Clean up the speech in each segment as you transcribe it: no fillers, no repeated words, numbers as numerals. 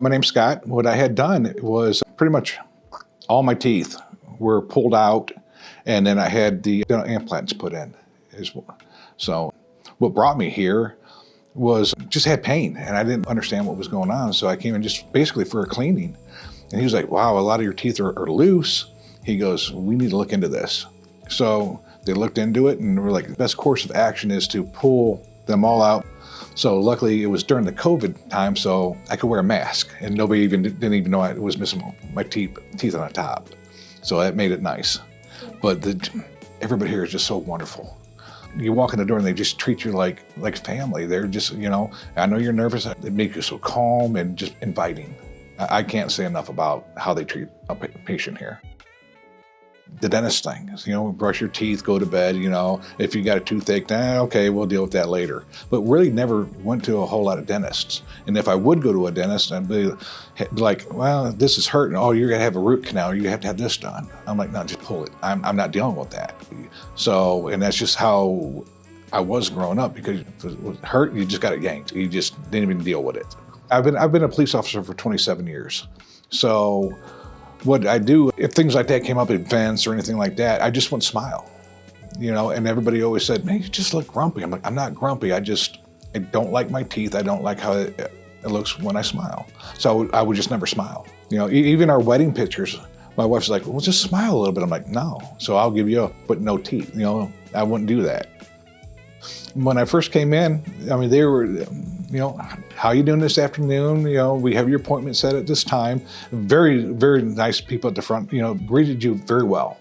My name's Scott. What I had done was pretty much all my teeth were pulled out, and then I had the dental implants put in. So what brought me here was just had pain, and I didn't understand what was going on. So I came in just basically for a cleaning. And he was like, wow, a lot of your teeth are loose. He goes, we need to look into this. So they looked into it, and we're like, the best course of action is to pull them all out. So luckily it was during the COVID time, so I could wear a mask, and nobody didn't even know I was missing my teeth on the top. So that made it nice. But everybody here is just so wonderful. You walk in the door and they just treat you like family. They're just, I know you're nervous. They make you so calm and just inviting. I can't say enough about how they treat a patient here. The dentist thing, brush your teeth, go to bed, if you got a toothache, okay, we'll deal with that later. But really never went to a whole lot of dentists. And if I would go to a dentist, I'd be like, well, this is hurting. Oh, you're gonna have a root canal, you have to have this done. I'm like, no, just pull it. I'm not dealing with that. So, and that's just how I was growing up, because if it was hurt, you just got it yanked. You just didn't even deal with it. I've been a police officer for 27 years. So what I do, if things like that came up at events or anything like that, I just wouldn't smile, and everybody always said, man, you just look grumpy. I'm like, I'm not grumpy. I don't like my teeth. I don't like how it looks when I smile. So I would just never smile. Even our wedding pictures, my wife's like, well, just smile a little bit. I'm like, no. So I'll give you but no teeth. I wouldn't do that. When I first came in, they were, how you doing this afternoon? We have your appointment set at this time. Very, very nice people at the front, greeted you very well.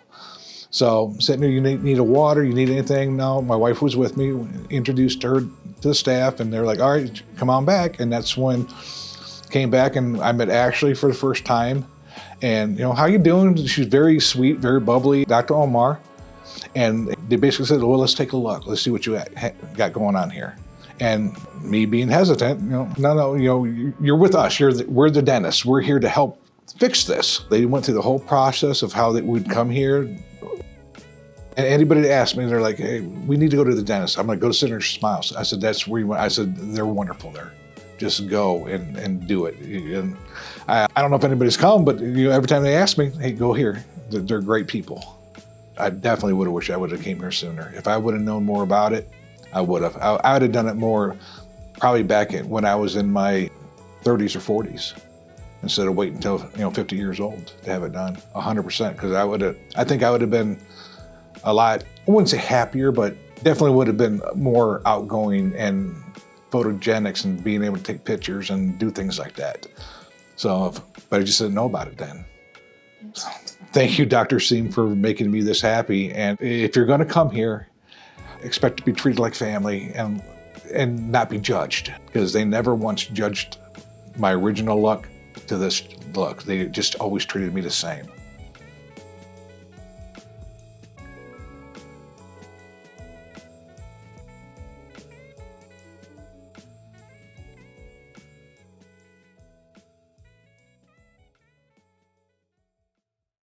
So said, you need a water, you need anything? No, my wife was with me, introduced her to the staff, and they're like, all right, come on back. And that's when came back, and I met Ashley for the first time. And, how you doing? She's very sweet, very bubbly, Dr. Omar. And they basically said, well, let's take a look. Let's see what you got going on here. And me being hesitant, no, you're with us. We're the dentists. We're here to help fix this. They went through the whole process of how they would come here. And anybody that asked me, they're like, hey, we need to go to the dentist. I'm going to go to Signature Smiles. I said, that's where you went. I said, they're wonderful there. Just go and do it. And I don't know if anybody's come, but every time they ask me, hey, go here. They're great people. I definitely would have wished I would have came here sooner. If I would have known more about it, I would have. I would have done it more probably back when I was in my 30s or 40s, instead of waiting until 50 years old to have it done 100%. Because I think I would have been a lot, I wouldn't say happier, but definitely would have been more outgoing and photogenics and being able to take pictures and do things like that. So, but I just didn't know about it then. So, thank you, Dr. Seim, for making me this happy. And if you're going to come here, expect to be treated like family and not be judged, because they never once judged my original look to this look. They just always treated me the same.